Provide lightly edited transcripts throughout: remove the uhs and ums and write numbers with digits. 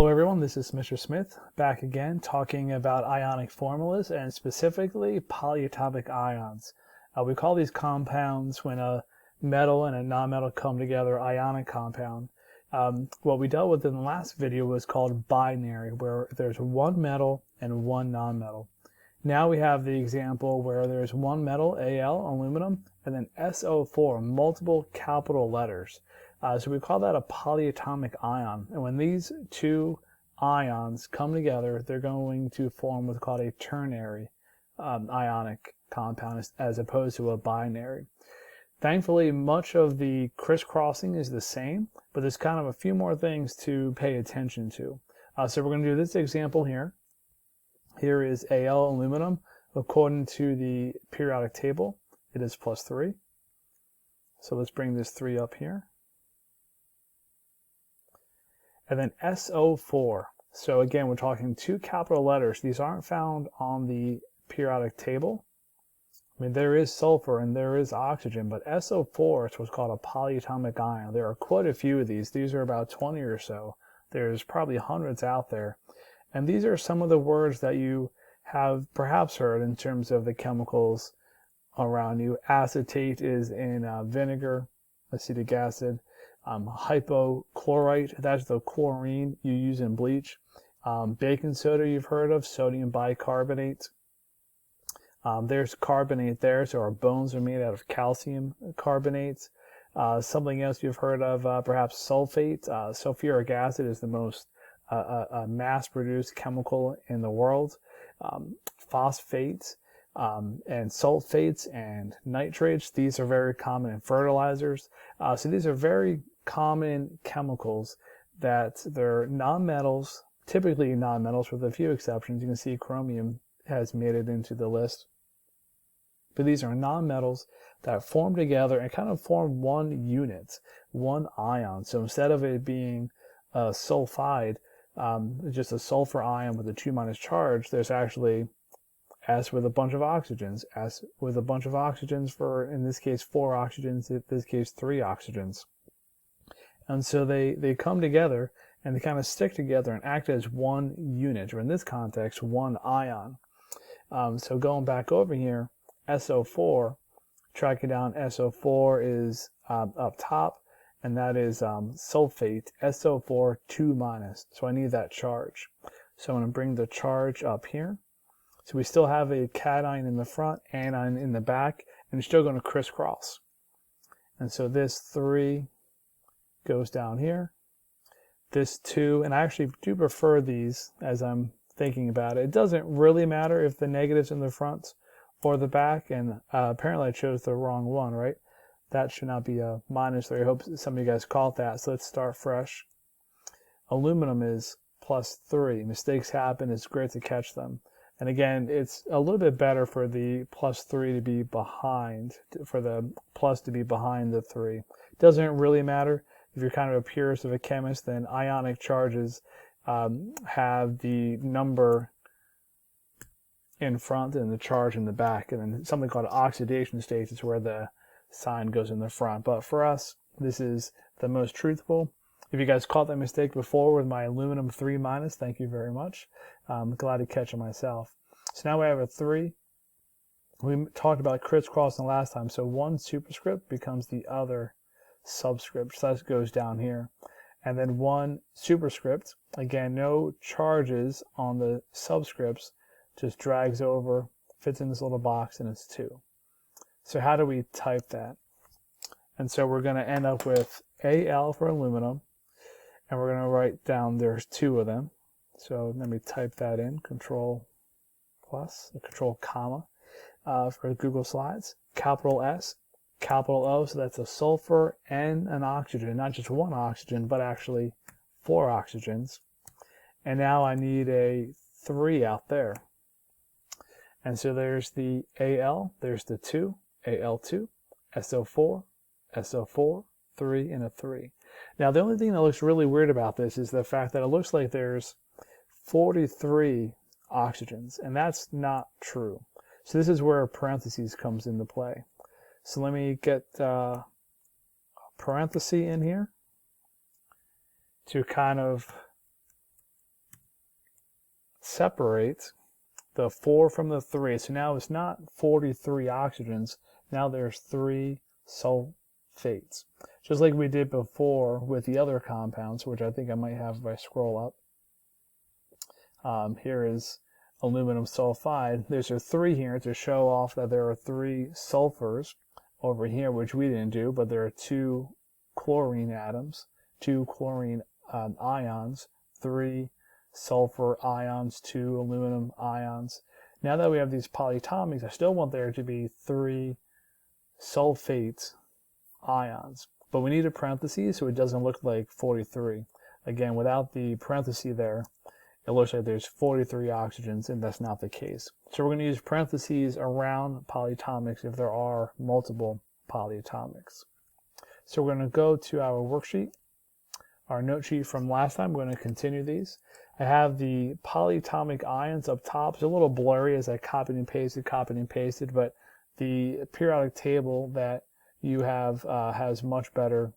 Hello everyone, this is Mr. Smith back again talking about ionic formulas and specifically polyatomic ions. We call these compounds when a metal and a nonmetal come together ionic compound. What we dealt with in the last video was called binary, where there's one metal and one nonmetal. Now we have the example where there's one metal, Al, aluminum, and then SO4, multiple capital letters. So we call that a polyatomic ion. And when these two ions come together, they're going to form what's called a ternary ionic compound as opposed to a binary. Thankfully, much of the crisscrossing is the same, but there's kind of a few more things to pay attention to. So we're going to do this example here. Here is Al aluminum. According to the periodic table, it is +3. So let's bring this 3 up here. And then SO4. So again, we're talking two capital letters. These aren't found on the periodic table. I mean, there is sulfur and there is oxygen, but SO4 is what's called a polyatomic ion. There are quite a few of these. These are about 20 or so. There's probably hundreds out there. And these are some of the words that you have perhaps heard in terms of the chemicals around you. Acetate is in vinegar, acetic acid. Hypochlorite, that's the chlorine you use in bleach. Baking soda you've heard of, sodium bicarbonate. There's carbonate there, so our bones are made out of calcium carbonates. Something else you've heard of, perhaps sulfate. Sulfuric acid is the most mass-produced chemical in the world. Phosphates and sulfates and nitrates, these are very common in fertilizers. So these are very common chemicals that they're nonmetals, typically nonmetals with a few exceptions. You can see chromium has made it into the list. But these are nonmetals that form together and kind of form one unit, one ion. So instead of it being a sulfide, just a sulfur ion with a 2- charge, there's actually S with a bunch of oxygens, S with a bunch of oxygens for, in this case, 4 oxygens, in this case, 3 oxygens. And so they come together and they kind of stick together and act as one unit, or in this context, one ion. So going back over here, SO4, tracking down SO4 is up top, and that is sulfate, SO4 2-. So I need that charge. So I'm going to bring the charge up here. So we still have a cation in the front, anion in the back, and it's still going to crisscross. And so this 3 goes down here. This 2, and I actually do prefer these as I'm thinking about it. It doesn't really matter if the negative's in the front or the back, and apparently I chose the wrong one, right? That should not be a -3. I hope some of you guys caught that. So let's start fresh. Aluminum is +3. Mistakes happen. It's great to catch them. And again, it's a little bit better for the +3 to be behind, for the plus to be behind the 3. It doesn't really matter. If you're kind of a purist of a chemist, then ionic charges have the number in front and the charge in the back. And then something called oxidation state is where the sign goes in the front. But for us, this is the most truthful. If you guys caught that mistake before with my aluminum 3-, thank you very much. I'm glad to catch it myself. So now we have a 3. We talked about crisscrossing last time. So one superscript becomes the other subscript. So that goes down here. And then one superscript, again, no charges on the subscripts, just drags over, fits in this little box, and it's 2. So how do we type that? And so we're going to end up with Al for aluminum. And we're going to write down there's 2 of them. So let me type that in, Control+, Control comma for Google Slides. Capital S, capital O, so that's a sulfur and an oxygen, not just one oxygen, but actually 4 oxygens. And now I need a 3 out there. And so there's the Al, there's the 2, Al2, SO4, SO4, 3, and a 3. Now, the only thing that looks really weird about this is the fact that it looks like there's 43 oxygens, and that's not true. So this is where parentheses comes into play. So let me get a parenthesis in here to kind of separate the 4 from the 3. So now it's not 43 oxygens. Now there's 3 sulfates. Just like we did before with the other compounds, which I think I might have if I scroll up. Here is aluminum sulfide. There's a 3 here to show off that there are 3 sulfurs over here, which we didn't do, but there are 2 chlorine atoms, 2 chlorine ions, 3 sulfur ions, 2 aluminum ions. Now that we have these polyatomics, I still want there to be 3 sulfate ions, but we need a parenthesis so it doesn't look like 43. Again, without the parenthesis there, it looks like there's 43 oxygens, and that's not the case. So we're going to use parentheses around polyatomics if there are multiple polyatomics. So we're going to go to our worksheet, our note sheet from last time. We're going to continue these. I have the polyatomic ions up top. It's a little blurry as I copied and pasted, but the periodic table that you have has much better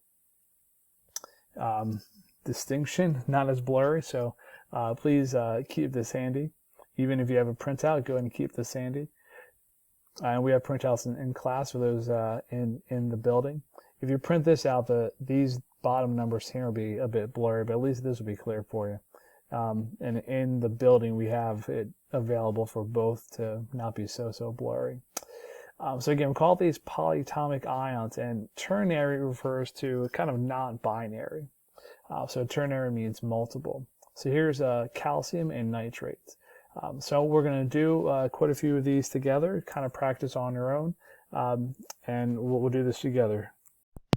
distinction, not as blurry. So please keep this handy. Even if you have a printout, go ahead and keep this handy. And we have printouts in class for those in the building. If you print this out, these bottom numbers here will be a bit blurry, but at least this will be clear for you. And in the building, we have it available for both to not be so blurry. So again, we call these polyatomic ions, and ternary refers to kind of non-binary. So ternary means multiple. So here's calcium and nitrate. So we're going to do quite a few of these together, kind of practice on your own, and we'll do this together.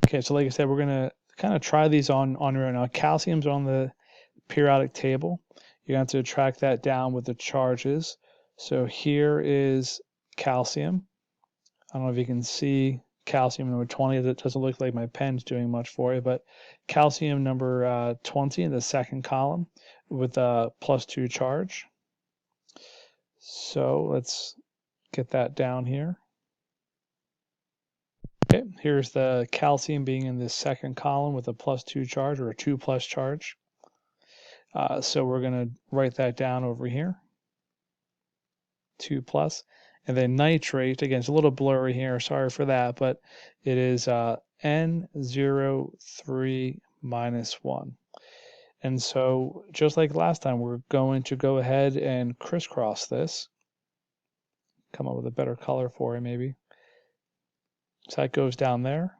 Okay, so like I said, we're going to kind of try these on your own. Now, calcium's on the periodic table. You're going to have to track that down with the charges. So here is calcium. I don't know if you can see calcium number 20. It doesn't look like my pen's doing much for you, but calcium number 20 in the second column with a +2 charge. So let's get that down here. Okay, here's the calcium being in this second column with a +2 charge, or a 2+ charge. So we're going to write that down over here, 2+. And then nitrate, again, it's a little blurry here, sorry for that, but it is N03 -1. And so just like last time, we're going to go ahead and crisscross this. Come up with a better color for it, maybe. So that goes down there,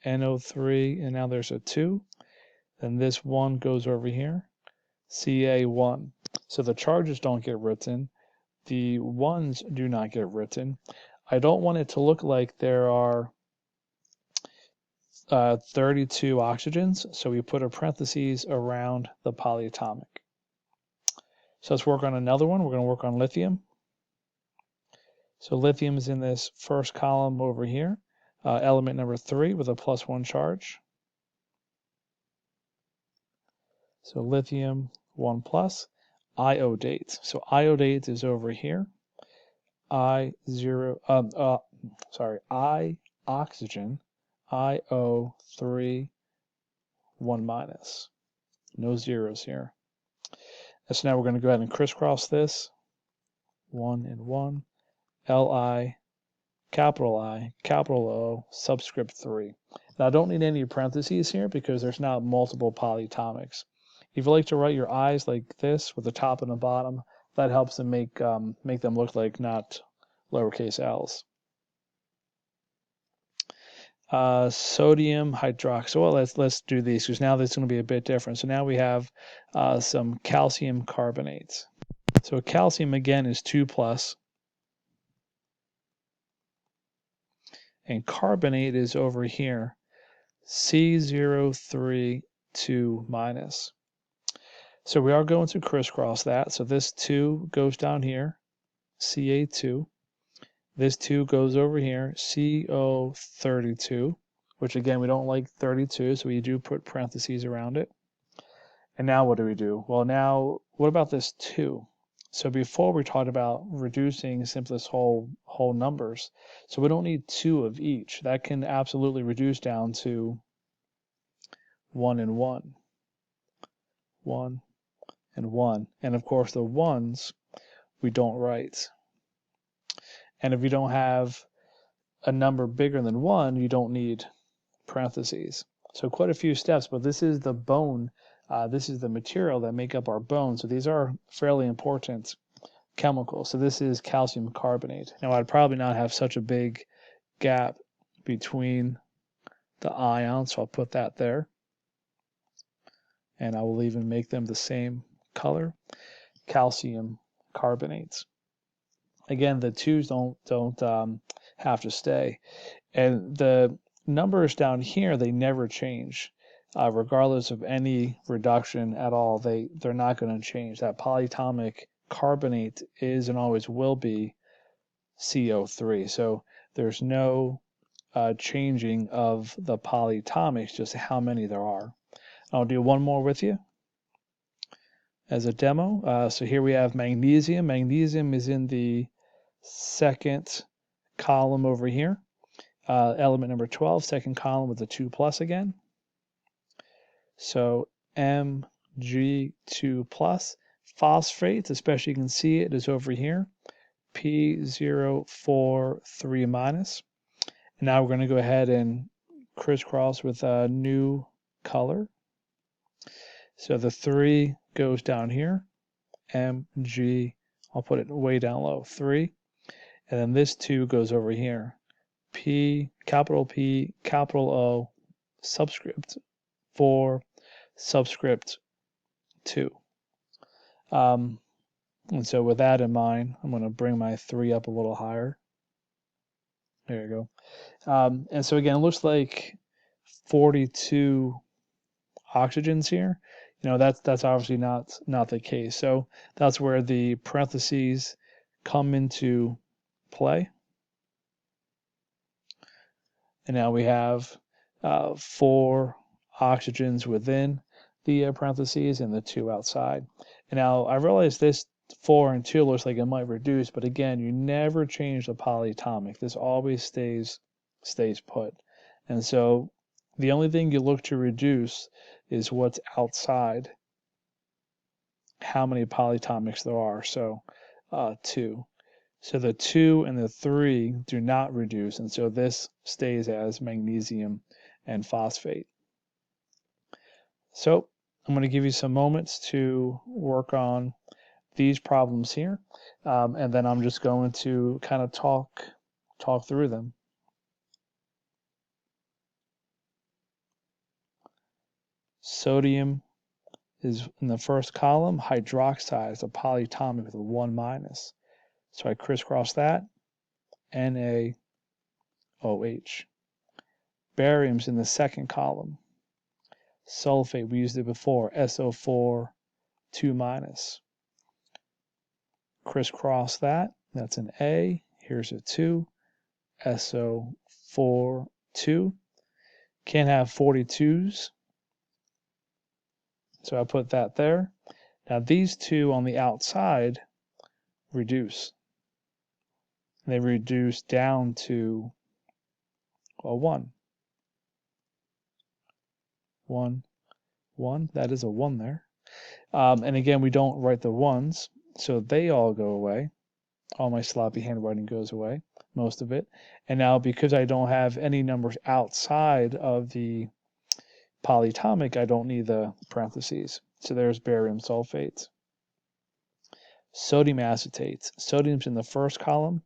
NO3, and now there's a 2. Then this 1 goes over here, Ca1. So the charges don't get written. The 1s do not get written. I don't want it to look like there are 32 oxygens, so we put a parentheses around the polyatomic. So let's work on another one. We're going to work on lithium. So lithium is in this first column over here, element number 3 with a +1 charge. So lithium 1+, iodate. So iodate is over here. I oxygen, IO3 1-. No zeros here. And so now we're going to go ahead and crisscross this. 1 and 1. Li, capital O, subscript 3. Now I don't need any parentheses here because there's not multiple polyatomics. If you like to write your I's like this with the top and the bottom, that helps them make them look like not lowercase l's. Sodium hydroxide. Well, let's do these because now this is going to be a bit different. So now we have some calcium carbonate. So calcium again is 2+. And carbonate is over here, C03 2-. So we are going to crisscross that. So this 2 goes down here, Ca2. This 2 goes over here, CO32, which again, we don't like 32, so we do put parentheses around it. And now what do we do? Well, now, what about this 2? So before we talked about reducing simplest whole numbers. So we don't need 2 of each. That can absolutely reduce down to 1 and 1. 1 and 1. And of course the 1s we don't write. And if you don't have a number bigger than 1, you don't need parentheses. So quite a few steps, but this is the bone. This is the material that make up our bones. So these are fairly important chemicals. So this is calcium carbonate. Now I'd probably not have such a big gap between the ions, so I'll put that there. And I will even make them the same color. Calcium carbonates. Again, the 2's don't have to stay. And the numbers down here, they never change. Regardless of any reduction at all, they're not going to change. That polyatomic carbonate is and always will be CO3. So there's no changing of the polyatomics, just how many there are. I'll do one more with you as a demo. So here we have magnesium. Magnesium is in the second column over here. Element number 12, second column with the 2 plus again. So Mg2 plus. Phosphates, especially you can see it, is over here. P043 minus. And now we're going to go ahead and crisscross with a new color. So the 3 goes down here. Mg, I'll put it way down low, 3. And then this 2 goes over here. P, capital O, subscript 4, subscript 2. And so with that in mind, I'm going to bring my 3 up a little higher. There you go. And so again, it looks like 42 oxygens here. You know, that's obviously not the case. So that's where the parentheses come into play. And now we have 4 oxygens within the parentheses and the 2 outside. And now I realize this 4 and 2 looks like it might reduce, but again, you never change the polyatomic. This always stays put. And so the only thing you look to reduce is what's outside, how many polyatomics there are. So 2. So the 2 and the 3 do not reduce, and so this stays as magnesium and phosphate. So I'm going to give you some moments to work on these problems here, and then I'm just going to kind of talk through them. Sodium is in the first column. Hydroxide is a polyatomic with a 1 minus. So I crisscross that. NaOH. Barium's in the second column. Sulfate, we used it before. SO4, 2 minus. Crisscross that. That's an A. Here's a 2. SO4, 2. Can't have 42s. So I put that there. Now these 2 on the outside reduce. They reduce down to a 1. 1, 1. That is a 1 there. And again, we don't write the 1s, so they all go away. All my sloppy handwriting goes away, most of it. And now because I don't have any numbers outside of the polyatomic, I don't need the parentheses. So there's barium sulfates. Sodium acetates. Sodium's in the first column.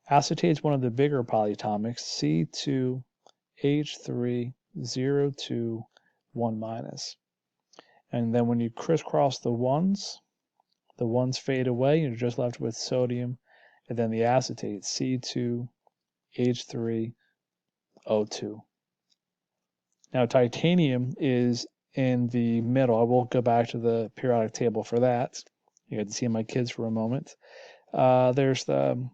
Acetate is one of the bigger polyatomics, C2H3O2, 1 minus. And then when you crisscross the 1s fade away, you're just left with sodium, and then the acetate, C2H3O2. Now titanium is in the middle. I won't go back to the periodic table for that. You had to see my kids for a moment. There's the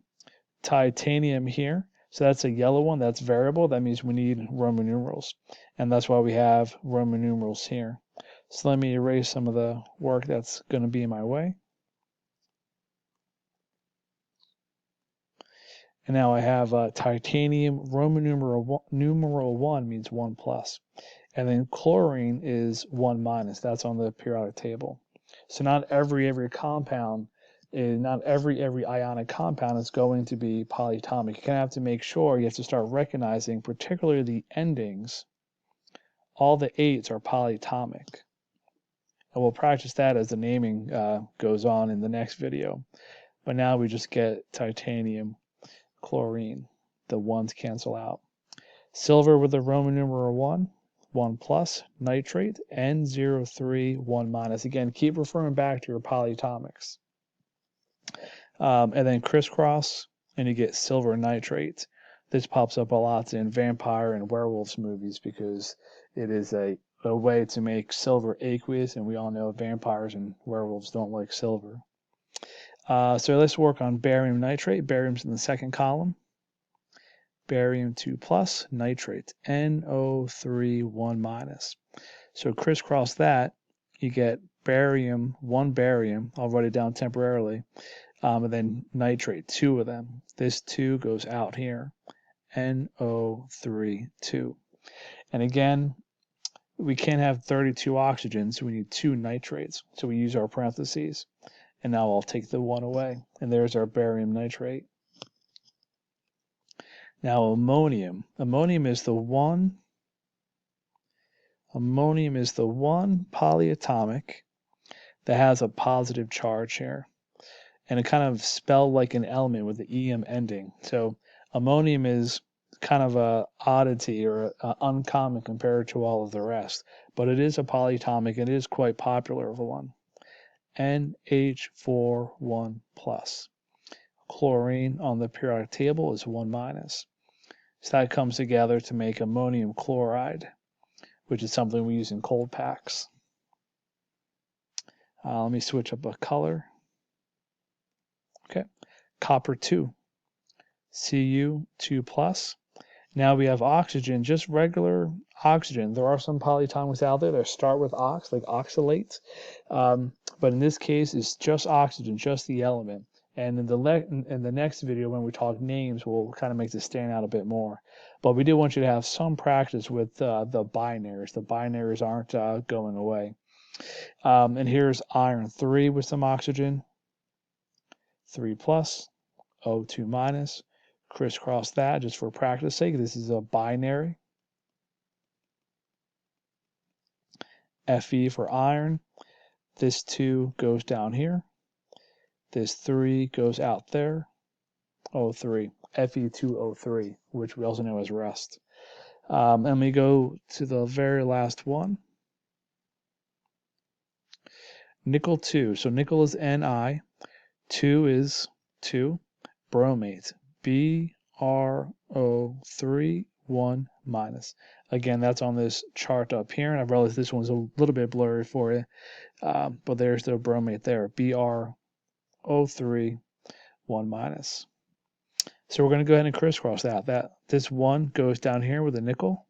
titanium here. So that's a yellow one. That's variable. That means we need Roman numerals. And that's why we have Roman numerals here. So let me erase some of the work that's going to be in my way. And now I have titanium. Roman numeral 1 means 1 plus. And then chlorine is 1 minus. That's on the periodic table. So not every compound, not every ionic compound is going to be polyatomic. You kind of have to make sure, you have to start recognizing, particularly the endings, all the 8s are polyatomic. And we'll practice that as the naming goes on in the next video. But now we just get titanium, chlorine. The 1s cancel out. Silver with the Roman numeral 1, 1 plus, nitrate, N03, 1 minus. Again, keep referring back to your polyatomics. And then crisscross, and you get silver nitrate. This pops up a lot in vampire and werewolves movies because it is a way to make silver aqueous, and we all know vampires and werewolves don't like silver. So let's work on barium nitrate. Barium's in the second column. Barium 2 plus, nitrate, NO3, 1 minus. So crisscross that, you get barium, 1 barium, I'll write it down temporarily, and then nitrate, 2 of them. This 2 goes out here, NO3, 2. And again, we can't have 32 oxygens, so we need 2 nitrates. So we use our parentheses. And now I'll take the 1 away. And there's our barium nitrate. Now ammonium. Ammonium is the one polyatomic that has a positive charge here. And it kind of spelled like an element with the EM ending. So ammonium is kind of a oddity or uncommon compared to all of the rest. But it is a polyatomic and it is quite popular of a one. NH4 1 plus. Chlorine on the periodic table is 1 minus. So that comes together to make ammonium chloride, which is something we use in cold packs. Let me switch up a color. Okay, copper 2, Cu 2 plus. Now we have oxygen, just regular oxygen. There are some polyatomics out there that start with ox, like oxalates, but in this case, it's just oxygen, just the element. And in the next video, when we talk names, we'll kind of make this stand out a bit more. But we do want you to have some practice with the binaries. The binaries aren't going away. And here's iron 3 with some oxygen. 3 plus, O2 minus. Crisscross that just for practice sake. This is a binary. Fe for iron. This 2 goes down here. This 3 goes out there, O3, Fe2O3, which we also know as rust. And we go to the very last one. Nickel 2. So nickel is Ni. 2 is 2. Bromate, Bro3, 1 minus. Again, that's on this chart up here, and I realize this one's a little bit blurry for you, but there's the bromate there, Bro3, 1 minus. So we're going to go ahead and crisscross that. This 1 goes down here with the nickel.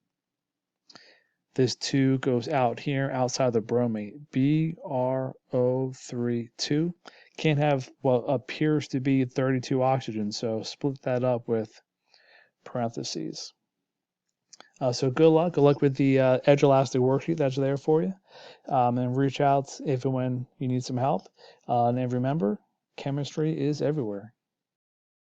This 2 goes out here outside the bromate. Bro3, 2. Can't have what appears to be 32 oxygens, so split that up with parentheses. So good luck. Good luck with the Edge Elastic worksheet that's there for you. And reach out if and when you need some help. And remember, chemistry is everywhere.